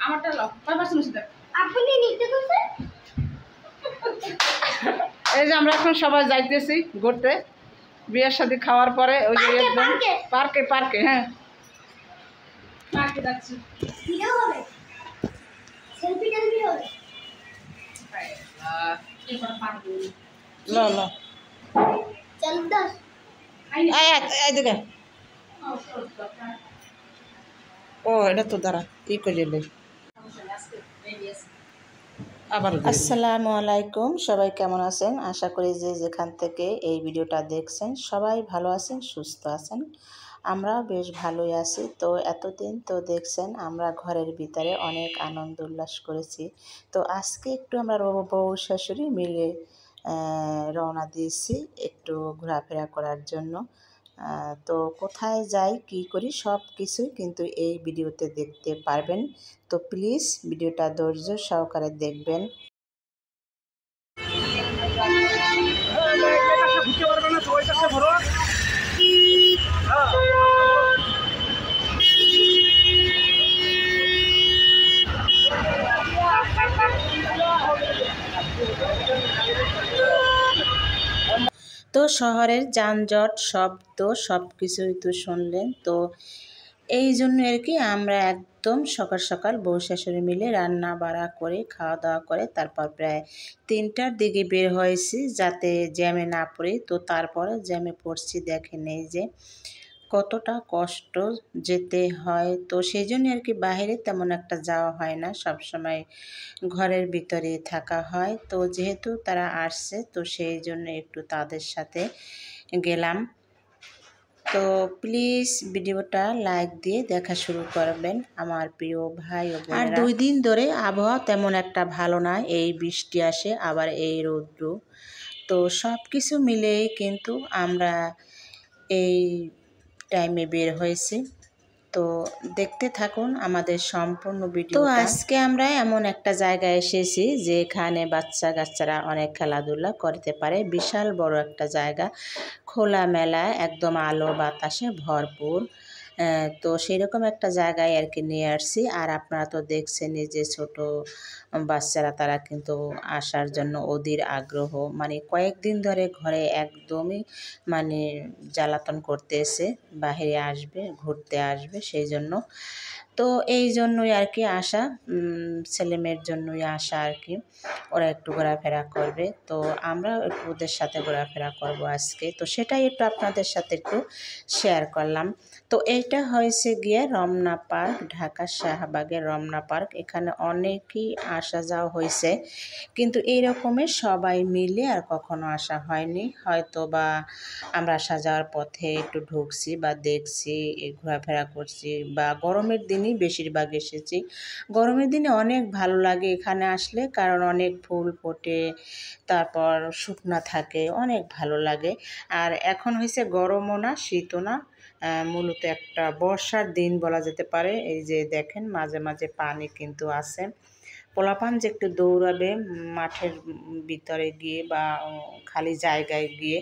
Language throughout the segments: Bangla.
আমারটা লও কয় পার্সেন্ট হইছে আপনি নিতে কইছেন এই যে আমরা এখন সবাই যাইতেছি ঘুরতে বিয়ের শাদী খাওয়ার পরে ওই যে একদম পার্কে পার্কে হ্যাঁ পার্কে যাচ্ছি ভিডিও হবে সেলফি টেলফি হবে এবার পার্কে লো লো চল দশ এই দিকে ও এটা তো দাঁড়া ই করে লে আবার আসসালামু আলাইকুম সবাই কেমন আছেন আশা করি যে যেখান থেকে এই ভিডিওটা দেখছেন সবাই ভালো আছেন সুস্থ আছেন আমরাও বেশ ভালোই আছি তো এতদিন তো দেখছেন আমরা ঘরের ভিতরে অনেক আনন্দ উল্লাস করেছি তো আজকে একটু আমরা বউ শাশুড়ি মিলে রওনা দিয়েছি একটু ঘোরাফেরা করার জন্য তো কোথায় যাই কি করি সব কিছুই কিন্তু এই ভিডিওতে দেখতে পারবেন তো প্লিজ ভিডিওটা ধৈর্য সহকারে দেখবেন তো শহরের যানজট শব্দ সব কিছুই তো শুনলেন তো এই জন্য আর কি আমরা একদম সকাল সকাল বউ শাশুড়ি মিলে রান্না বাড়া করে খাওয়া দাওয়া করে তারপর প্রায় 3টার দিকে বের হয়েছি যাতে জ্যামে না পড়ি তো তারপরে জ্যামে পড়ছি দেখেন এই যে কতটা কষ্ট যেতে হয় তো সেই জন্য আর কি বাইরে তেমন একটা যাওয়া হয় না সব সময় ঘরের ভিতরে থাকা হয় তো যেহেতু তারা আসছে তো সেই জন্য একটু তাদের সাথে গেলাম তো প্লিজ ভিডিওটা লাইক দিয়ে দেখা শুরু করবেন আমার প্রিয় ভাই ও বোনেরা। আর 2 দিন ধরে আবহাওয়া তেমন একটা ভালো না এই বৃষ্টি আসে আবার এই রৌদ্র তো সব কিছু মিলেই কিন্তু আমরা এই টাইমে বের হয়েছি তো দেখতে থাকুন আমাদের সম্পূর্ণ ভিডিও তো আজকে আমরা এমন একটা জায়গায় এসেছি যেখানে বাচ্চা কাচ্চারা অনেক খেলাধুলা করতে পারে বিশাল বড় একটা জায়গা খোলামেলা একদম আলো বাতাসে ভরপুর তো সেরকম একটা জায়গায় আর কি নিয়ে আসছি আর আপনারা তো দেখছেনই যে ছোট বাচ্চারা তারা কিন্তু আসার জন্য অধীর আগ্রহ মানে কয়েকদিন ধরে ঘরে একদমই মানে জ্বালাতন করতেছে বাইরে আসবে ঘুরতে আসবে সেই জন্য তো এই জন্যই আর কি আসা ছেলেমেয়ের জন্যই আসা আর কি ওরা একটু ঘোরাফেরা করবে তো আমরাও একটু ওদের সাথে ঘোরাফেরা করব আজকে তো সেটাই একটু আপনাদের সাথে একটু শেয়ার করলাম তো এইটা হয়েছে গিয়ে রমনা পার্ক ঢাকা শাহবাগের রমনা পার্ক এখানে অনেকই আসা যাওয়া হয়েছে কিন্তু এই রকমের সবাই মিলে আর কখনো আসা হয়নি হয়তো বা আমরা আসা যাওয়ার পথে একটু ঢুকছি বা দেখছি ঘোরাফেরা করছি বা গরমের দিনই বেশিরভাগ এসেছি গরমের দিনে অনেক ভালো লাগে এখানে আসলে কারণ অনেক ফুল ফোটে তারপর শুকনা থাকে অনেক ভালো লাগে আর এখন হয়েছে গরমও না শীতও না মূলত একটা বর্ষার দিন বলা যেতে পারে এই যে দেখেন মাঝে মাঝে পানি কিন্তু আছে পোলাপান যে একটু দৌড়াবে মাঠের ভিতরে গিয়ে বা খালি জায়গায় গিয়ে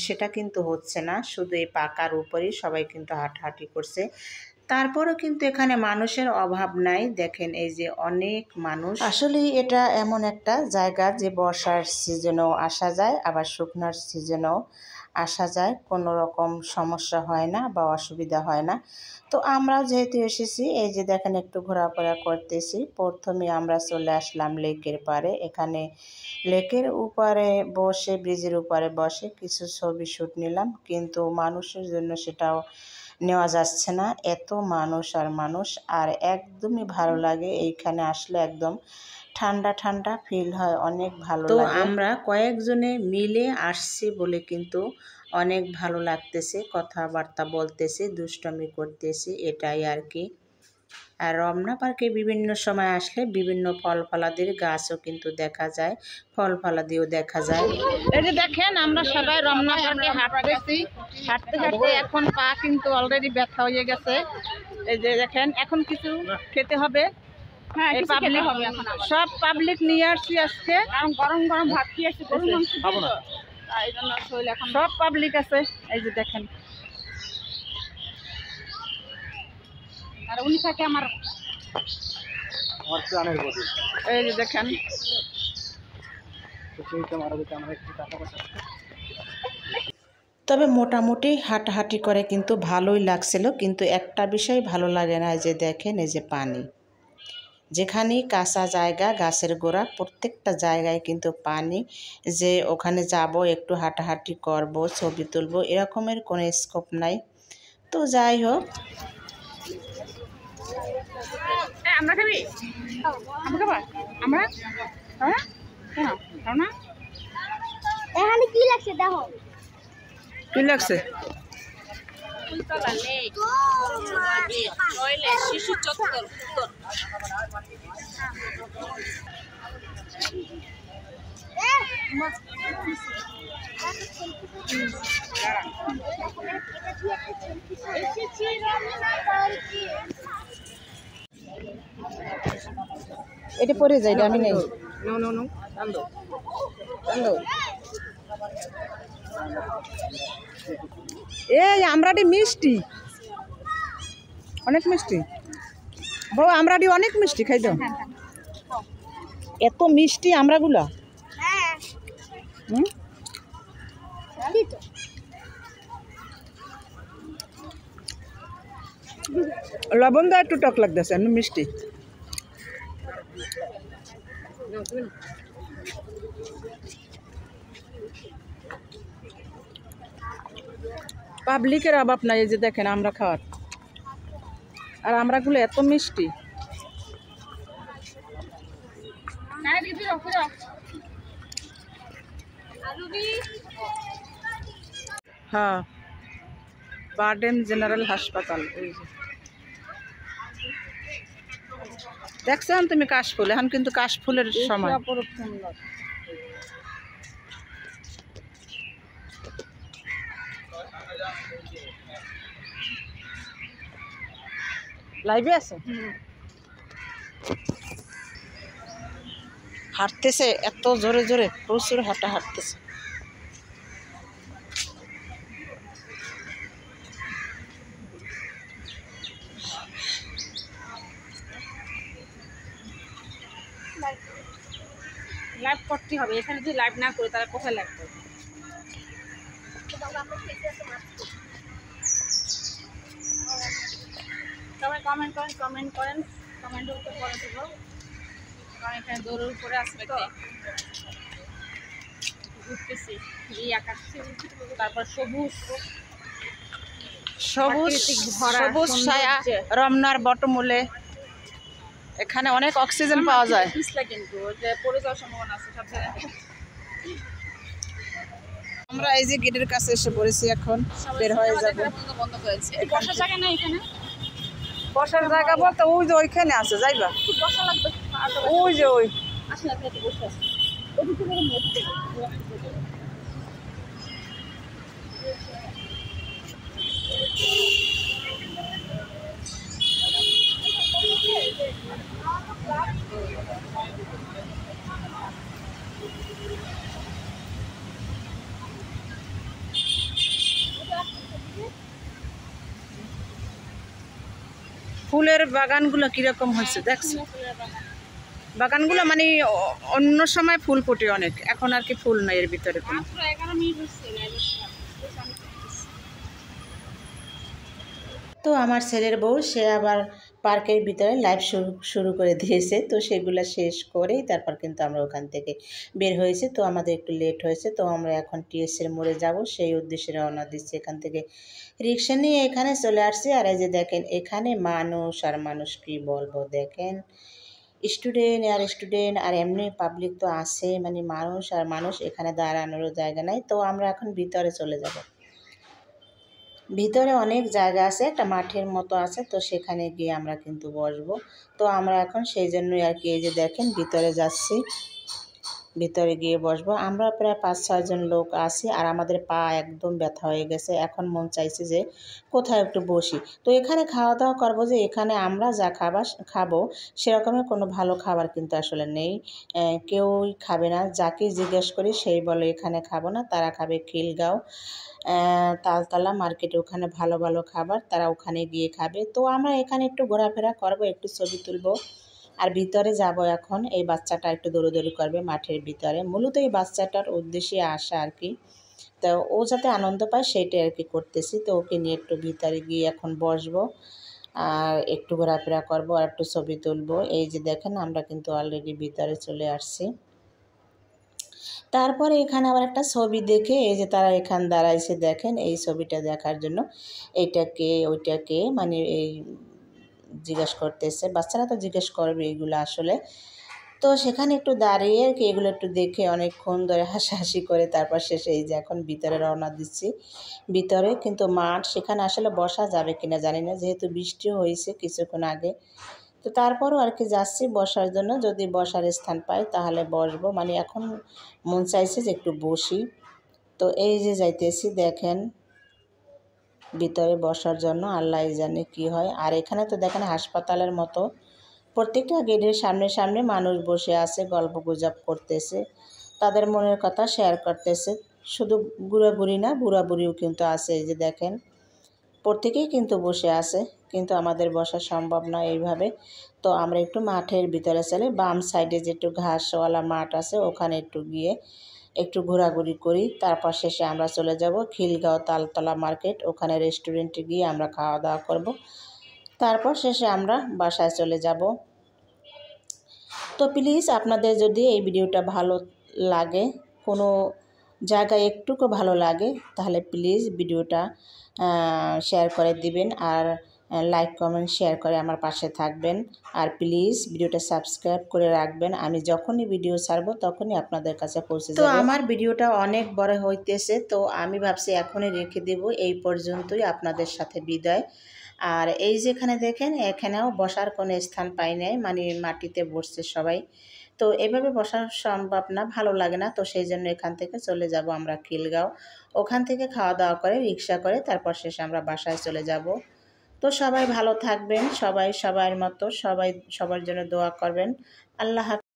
সেটা কিন্তু হচ্ছে না শুধু এই পাকার উপরেই সবাই কিন্তু হাঁটাহাঁটি করছে তারপরেও কিন্তু এখানে মানুষের অভাব নাই দেখেন এই যে অনেক মানুষ আসলে এটা এমন একটা জায়গা যে বর্ষার সিজনেও আসা যায় আবার শুকনার সিজনেও আসা যায় কোনো রকম সমস্যা হয় না বা অসুবিধা হয় না তো আমরাও যেহেতু এসেছি এই যে দেখেন একটু ঘোরাফেরা করতেছি প্রথমে আমরা চলে আসলাম লেকের পাড়ে এখানে লেকের উপরে বসে ব্রিজের উপরে বসে কিছু ছবি শ্যুট নিলাম কিন্তু মানুষের জন্য সেটাও নেওয়া যাচ্ছে না এত মানুষ আর মানুষ আর একদমই ভালো লাগে এইখানে আসলে একদম ঠান্ডা ঠান্ডা ফিল হয় অনেক ভালো লাগে তো আমরা কয়েকজনে মিলে আসছি বলে কিন্তু অনেক ভালো লাগতেছে কথাবার্তা বলতেছি দুষ্টমি করতেছি এটাই আর কি আর রমনা পার্কে বিভিন্ন সময় আসলে বিভিন্ন ফল ফলাদির গাছও কিন্তু দেখা যায় ফল ফলাদিও দেখা যায় এই যে দেখেন আমরা সবাই রমনা পার্কে হাঁটতেছি হাঁটতে হাঁটতে এখন পা কিন্তু অলরেডি ব্যথা হয়ে গেছে এই যে দেখেন এখন কিছু খেতে হবে হ্যাঁ পাবলিক হবে এখন সব পাবলিক নিয়ে আসছি আজকে গরম গরম ভাত খেয়েছি খাবো না এই জন্য এখন সব পাবলিক আছে এই যে দেখেন আর উনি থাকে আমার প্রাণের বধূ। এই যে দেখেন তবে মোটামুটি হাঁটাহাঁটি করে কিন্তু ভালোই লাগছিল, কিন্তু একটা বিষয় ভালো লাগে না, যে দেখেন এই যে পানি, যেখানেই কাঁচা জায়গা গাছের গোড়া প্রত্যেকটা জায়গায় কিন্তু পানি, যে ওখানে যাব একটু হাঁটাহাঁটি করব ছবি তুলব এরকমের কোনো স্কোপ নাই। তো যাই হোক, আমরা খাবি আমরা খাবা আমরা হ্যাঁ খাও না এখানে কি লাগছে দেখো কি লাগছে শিশু চত্বর এটা পরে যাই আমি নেই নো নো নো আন্দো আন্দো এই আমরাটি মিষ্টি অনেক মিষ্টি বউ আমরাটি অনেক মিষ্টি খাই দাও এত মিষ্টি আমরাগুলা হ্যাঁ হুম জানি তো লবণ দা একটু টক লাগতেছে এমনি মিষ্টি পাবলিকের অভাব নাই, এই যে দেখেন আমরা খাওয়ার, আর আমরাগুলো এত মিষ্টি। হ্যাঁ বারডেম জেনারেল হাসপাতাল, এই যে দেখছেন তুমি কাশফুল, এখন কিন্তু কাশফুলের সময়। লাইভে আছে হাঁটতেছে এত জোরে জোরে, প্রচুর হাঁটতেছে। লাইভ করতে হবে, এখানে যদি লাইভ না করি তাহলে কোথায় লাইভ করবে? সবাই কমেন্ট করেন কমেন্টের উপর করে দেবো, কারণ এখানে দৌড়ের উপরে আসবে তো ঘুরতেছি এই আকাশ, তারপর সবুজ সবুজ সবুজ ছায়া রমনার বটমূলে, এখানে অনেক অক্সিজেন পাওয়া যায়। কিন্তু পড়ে যাওয়ার সম্ভাবনা আছে সব জায়গায়। আমরা এই যে গেটের কাছে এসে পড়েছি, এখন বের হয়ে যাব। বন্ধ করেছে, বসার জায়গা নাই এখানে, বসার জায়গা বলতে ওই যে ওইখানে আছে, যাইবা বসা লাগবে, ওই যে ওই আসলে আপনি বসে আছেন ওদিকে বড় মধ্যে ফুলের বাগানগুলো কিরকম হয়েছে দেখছো? বাগানগুলো মানে অন্য সময় ফুল ফোটে অনেক, এখন আর কি ফুল নাই এর ভিতরে কোনো। তো আমার ছেলের বউ সে আবার পার্কের ভিতরে লাইভ শুরু করে দিয়েছে, তো সেগুলো শেষ করেই তারপর কিন্তু আমরা ওখান থেকে বের হয়েছি। তো আমাদের একটু লেট হয়েছে, তো আমরা এখন টিএসের মোড়ে যাব, সেই উদ্দেশ্যে রওনা দিচ্ছি। এখান থেকে রিক্সা নিয়ে এখানে চলে আসছি। আর এই যে দেখেন এখানে মানুষ আর মানুষ, কি বলবো, দেখেন স্টুডেন্ট আর স্টুডেন্ট আর এমনি পাবলিক তো আছে, মানে মানুষ আর মানুষ, এখানে দাঁড়ানোরও জায়গা নাই। তো আমরা এখন ভিতরে চলে যাব। ভিতরে অনেক জায়গা আছে, একটা মাঠের মতো আছে, তো সেখানে গিয়ে আমরা কিন্তু বসবো। তো আমরা এখন সেই জন্যই আর কি এই যে দেখেন ভিতরে যাচ্ছি। ভিতরে গিয়ে বসবো। আমরা প্রায় 5-6 জন লোক আছি আর আমাদের পা একদম ব্যথা হয়ে গেছে। এখন মন চাইছে যে কোথাও একটু বসি। তো এখানে খাওয়া দাওয়া করবো, যে এখানে আমরা যা খাবো সেরকমের কোনো ভালো খাবার কিন্তু আসলে নেই। কেউই খাবে না, যাকে জিজ্ঞেস করি সেই বলে এখানে খাবো না, তারা খাবে খিলগাঁও তালতলা মার্কেটে, ওখানে ভালো ভালো খাবার, তারা ওখানে গিয়ে খাবে। তো আমরা এখানে একটু ঘোরাফেরা করবো, একটু ছবি তুলবো আর ভিতরে যাব। এখন এই বাচ্চাটা একটু দৌড়োদৌড়ি করবে মাঠের ভিতরে, মূলত এই বাচ্চাটার উদ্দেশ্যে আসা আর কি। তো ও যাতে আনন্দ পায় সেইটাই আর কি করতেছি। তো ওকে নিয়ে একটু ভিতরে গিয়ে এখন বসবো আর একটু ঘোরাফেরা করবো আর একটু ছবি তুলবো। এই যে দেখেন আমরা কিন্তু অলরেডি ভিতরে চলে আসছি। তারপরে এখানে আবার একটা ছবি দেখে এই যে তারা এখানে দাঁড়াইছে, দেখেন এই ছবিটা দেখার জন্য এইটাকে ওইটাকে মানে এই জিজ্ঞেস করতেছে। বাচ্চারা তো জিজ্ঞেস করবে এগুলো আসলে। তো সেখানে একটু দাঁড়িয়ে আর কি এগুলো একটু দেখে অনেকক্ষণ ধরে হাসাহাসি করে তারপর শেষে এই যে এখন ভিতরে রওনা দিচ্ছি। ভিতরে কিন্তু মাঠ, সেখানে আসলে বসা যাবে কিনা জানি না, যেহেতু বৃষ্টিও হয়েছে কিছুক্ষণ আগে। তো তারপরও আর কি যাচ্ছি বসার জন্য, যদি বসার স্থান পাই তাহলে বসবো। মানে এখন মন চাইছে যে একটু বসি। তো এই যে যাইতেছি দেখেন ভিতরে বসার জন্য, আল্লাহ জানে কি হয়। আর এখানে তো দেখেন হাসপাতালের মতো, প্রত্যেকটা গেটের সামনে সামনে মানুষ বসে আছে, গল্প গুজব করতেছে, তাদের মনের কথা শেয়ার করতেছে। শুধু বুড়াবুড়ি না, বুড়াবুড়িও কিন্তু আছে। এই যে দেখেন প্রত্যেকেই কিন্তু বসে আছে, কিন্তু আমাদের বসা সম্ভব না এইভাবে। তো আমরা একটু মাঠের ভিতরে চলে, বাম সাইডে যে একটু ঘাসওয়ালা মাঠ আছে ওখানে একটু গিয়ে একটু ঘোরাঘুরি করি। তারপর শেষে আমরা চলে যাব খিলগাঁও তালতলা মার্কেট, ওখানে রেস্টুরেন্টে গিয়ে আমরা খাওয়া দাওয়া করব। তারপর শেষে আমরা বাসায় চলে যাব। তো প্লিজ আপনাদের যদি এই ভিডিওটা ভালো লাগে, কোনো জায়গায় একটুকু ভালো লাগে, তাহলে প্লিজ ভিডিওটা শেয়ার করে দিবেন আর লাইক কমেন্ট শেয়ার করে আমার পাশে থাকবেন। আর প্লিজ ভিডিওটা সাবস্ক্রাইব করে রাখবেন, আমি যখনই ভিডিও ছাড়বো তখনই আপনাদের কাছে পৌঁছে যাবে। তো আমার ভিডিওটা অনেক বড় হইতেছে, তো আমি ভাবছি এখনই রেখে দেব, এই পর্যন্তই, আপনাদের সাথে বিদায়। আর এই যেখানে দেখেন এখানেও বসার কোনো স্থান পাই নাই, মানে মাটিতে বসছে সবাই। তো এভাবে বসা সম্ভব না, ভালো লাগে না। তো সেই জন্য এখান থেকে চলে যাব আমরা খিলগাঁও, ওখান থেকে খাওয়া দাওয়া করে রিক্সা করে তারপর শেষে আমরা বাসায় চলে যাব। তো সবাই ভালো থাকবেন, সবাই সবার মতো, সবাই সবার জন্য দোয়া করবেন। আল্লাহ হাফেজ।